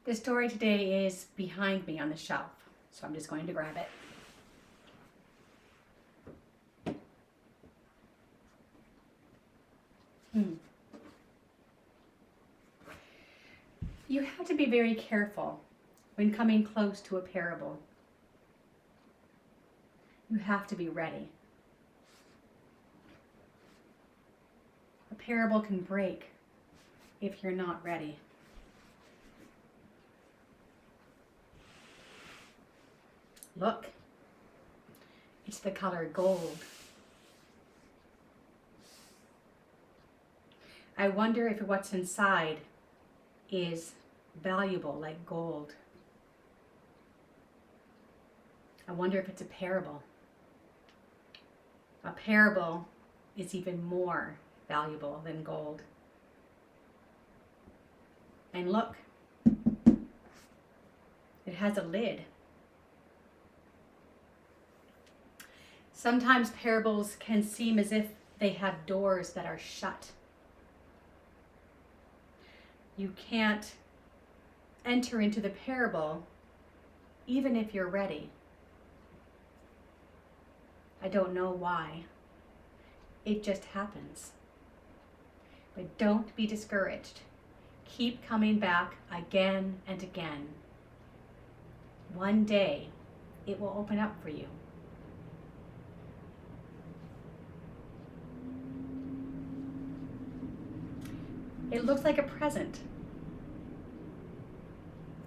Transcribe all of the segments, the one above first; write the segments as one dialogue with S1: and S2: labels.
S1: The story today is behind me on the shelf, so I'm just going to grab it. You have to be very careful when coming close to a parable. You have to be ready. A parable can break if you're not ready. Look, it's the color gold. I wonder if what's inside is valuable like gold. I wonder if it's a parable. A parable is even more valuable than gold. And look, it has a lid. Sometimes parables can seem as if they have doors that are shut. You can't enter into the parable even if you're ready. I don't know why. It just happens. But don't be discouraged. Keep coming back again and again. One day, it will open up for you. It looks like a present.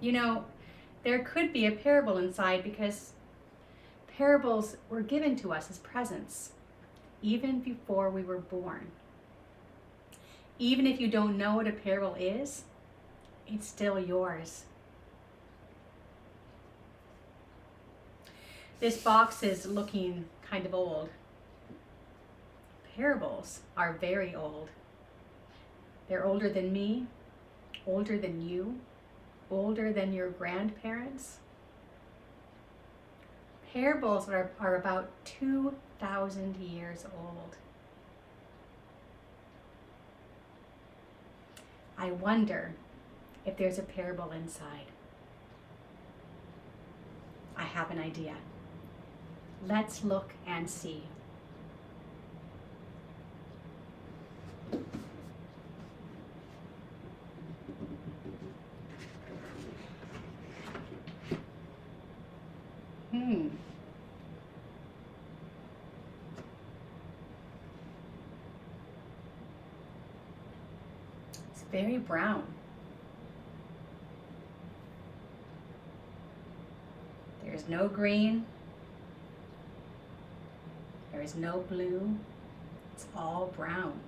S1: You know, there could be a parable inside because parables were given to us as presents even before we were born. Even if you don't know what a parable is, it's still yours. This box is looking kind of old. Parables are very old. They're older than me, older than you, older than your grandparents. Parables are about 2,000 years old. I wonder if there's a parable inside. I have an idea. Let's look and see. It's very brown. There's no green. There is no blue. It's all brown.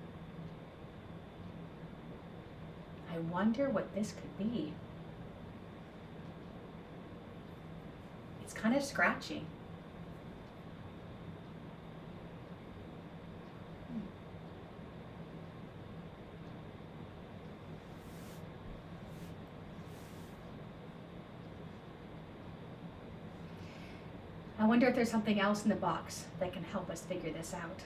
S1: I wonder what this could be. It's kind of scratchy. I wonder if there's something else in the box that can help us figure this out.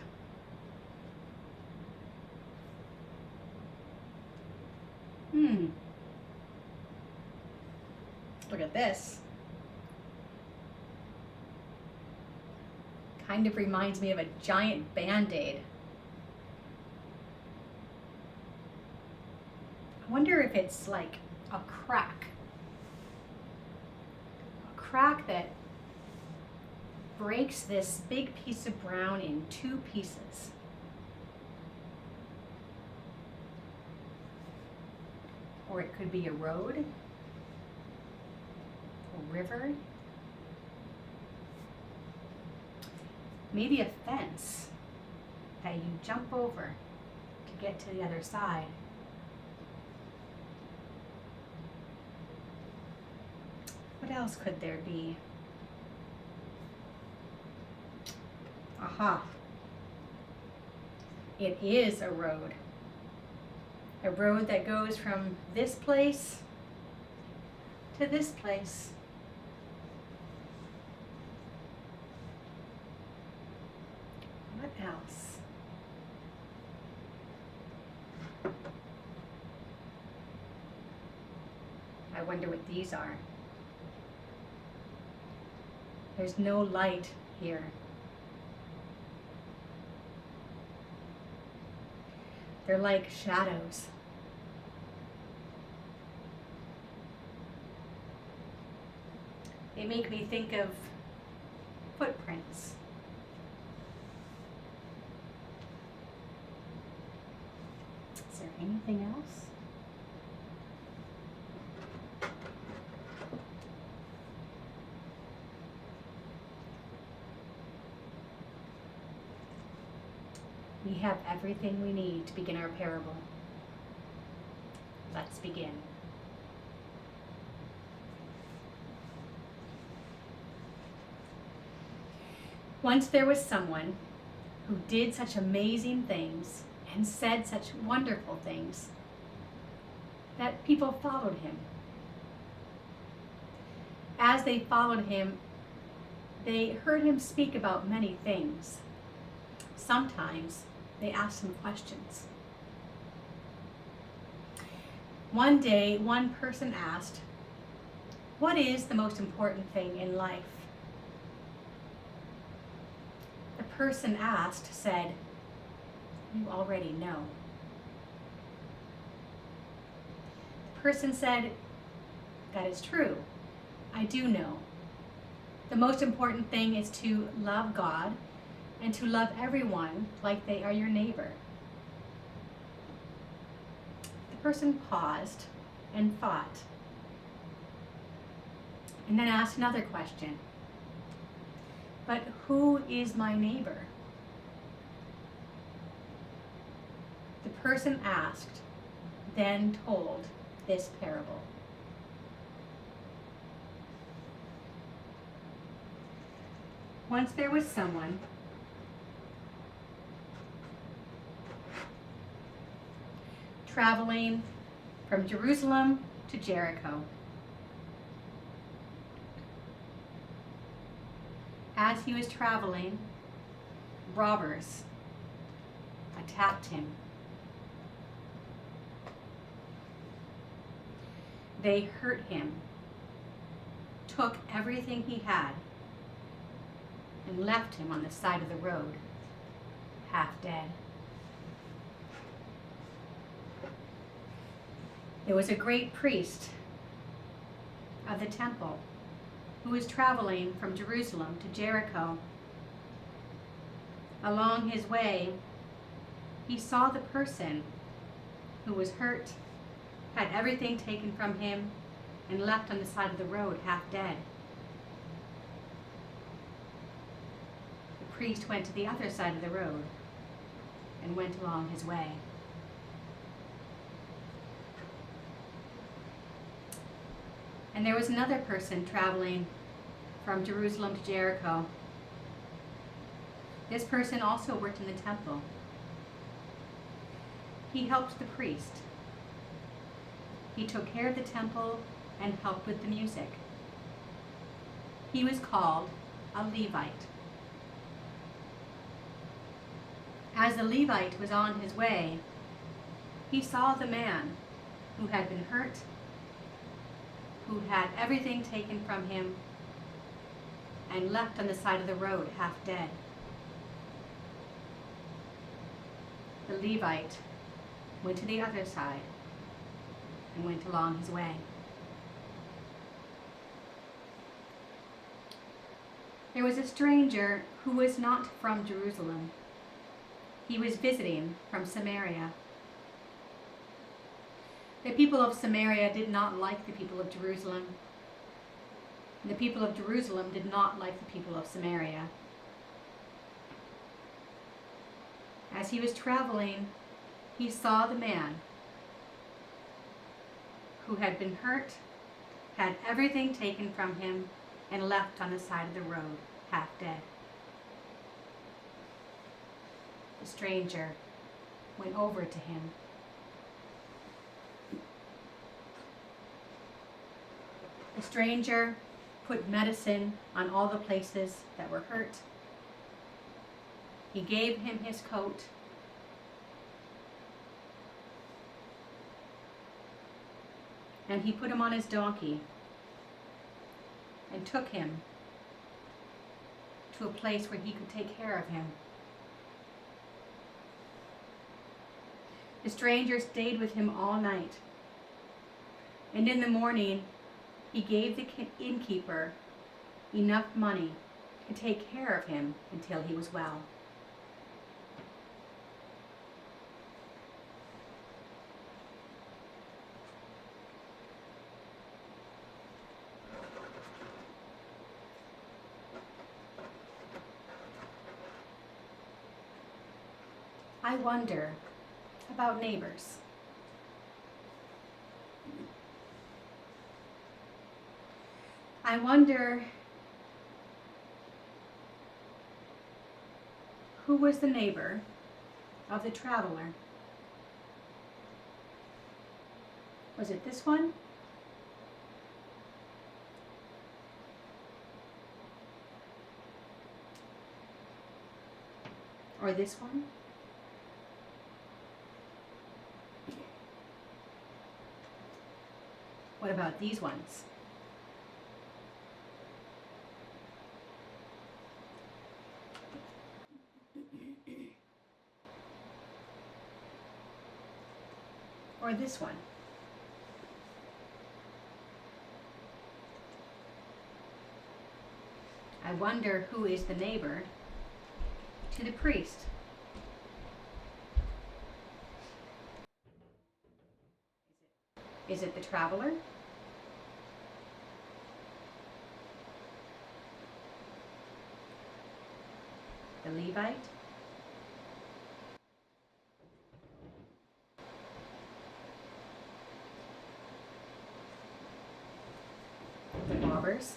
S1: Look at this. Kind of reminds me of a giant Band-Aid. I wonder if it's like a crack. A crack that breaks this big piece of brown in two pieces. Or it could be a road, a river, maybe a fence that you jump over to get to the other side. What else could there be? Aha. It is a road. A road that goes from this place to this place. What else? I wonder what these are. There's no light here. They're like shadows. They make me think of footprints. Is there anything else? We have everything we need to begin our parable. Let's begin. Once there was someone who did such amazing things and said such wonderful things that people followed him. As they followed him, they heard him speak about many things. Sometimes they asked him questions. One day, one person asked, "What is the most important thing in life?" The person asked said, "You already know." The person said, "That is true. I do know. The most important thing is to love God and to love everyone like they are your neighbor." The person paused and thought, and then asked another question. "But who is my neighbor?" The person asked, then told this parable. Once there was someone traveling from Jerusalem to Jericho. As he was traveling, robbers attacked him. They hurt him, took everything he had, and left him on the side of the road, half dead. There was a great priest of the temple who was traveling from Jerusalem to Jericho. Along his way, he saw the person who was hurt, had everything taken from him, and left on the side of the road half dead. The priest went to the other side of the road and went along his way. And there was another person traveling from Jerusalem to Jericho. This person also worked in the temple. He helped the priest. He took care of the temple and helped with the music. He was called a Levite. As the Levite was on his way, he saw the man who had been hurt, who had everything taken from him, and left on the side of the road half dead. The Levite went to the other side and went along his way. There was a stranger who was not from Jerusalem. He was visiting from Samaria. The people of Samaria did not like the people of Jerusalem. The people of Jerusalem did not like the people of Samaria. As he was traveling, he saw the man who had been hurt, had everything taken from him, and left on the side of the road, half dead. The stranger went over to him. The stranger put medicine on all the places that were hurt. He gave him his coat. And he put him on his donkey and took him to a place where he could take care of him. The stranger stayed with him all night, and in the morning he gave the innkeeper enough money to take care of him until he was well. I wonder about neighbors. I wonder who was the neighbor of the traveler. Was it this one? Or this one? What about these ones? Or this one? I wonder who is the neighbor to the priest. Is it the traveler? The Levite? The robbers?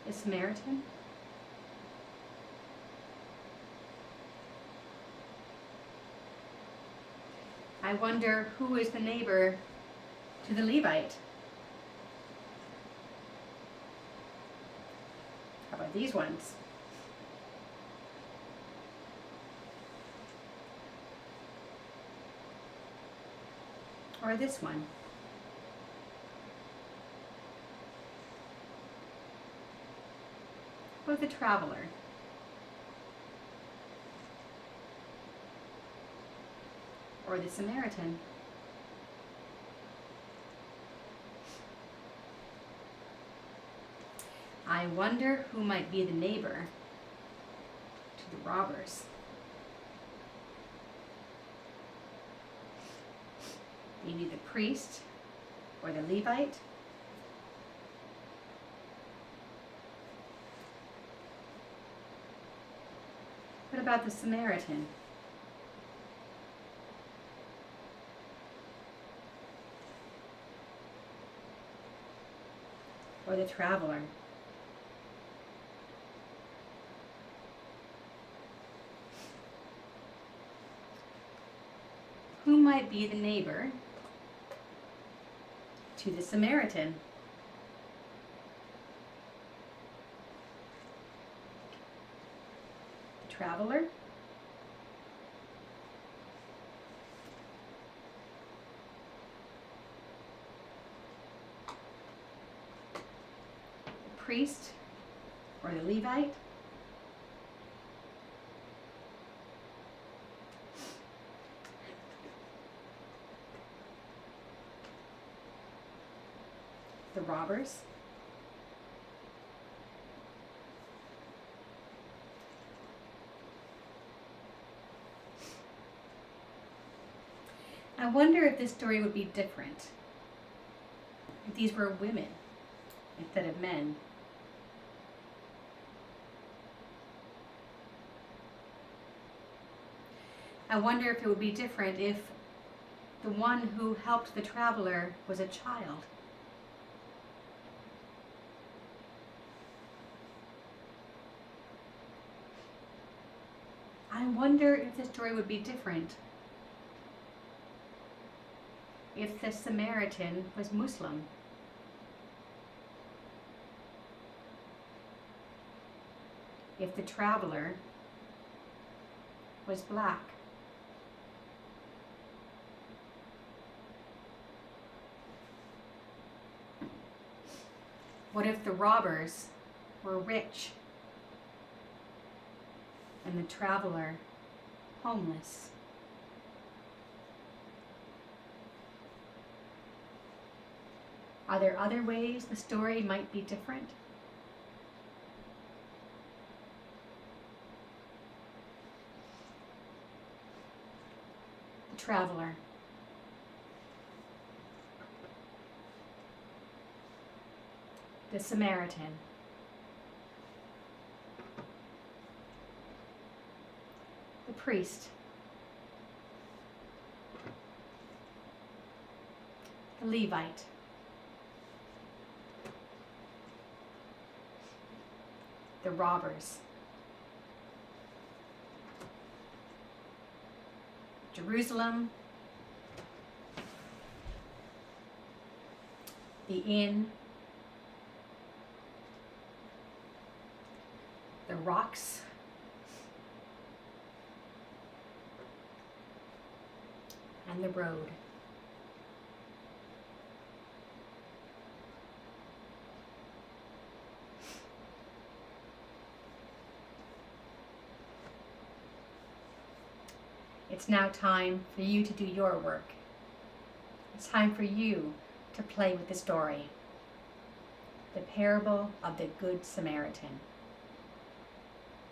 S1: The Samaritan? I wonder who is the neighbor to the Levite. How about these ones? Or this one? Or the traveler? Or the Samaritan? I wonder who might be the neighbor to the robbers. Maybe the priest or the Levite. What about the Samaritan? Or the traveler? Who might be the neighbor to the Samaritan? The traveler? The priest or the Levite? The robbers? I wonder if this story would be different if these were women instead of men. I wonder if it would be different if the one who helped the traveler was a child. I wonder if the story would be different if the Samaritan was Muslim. If the traveler was black. What if the robbers were rich and the traveler homeless? Are there other ways the story might be different? The traveler. The Samaritan. The priest. The Levite. The robbers. Jerusalem. The inn. The rocks. And the road. It's now time for you to do your work. It's time for you to play with the story. The parable of the Good Samaritan.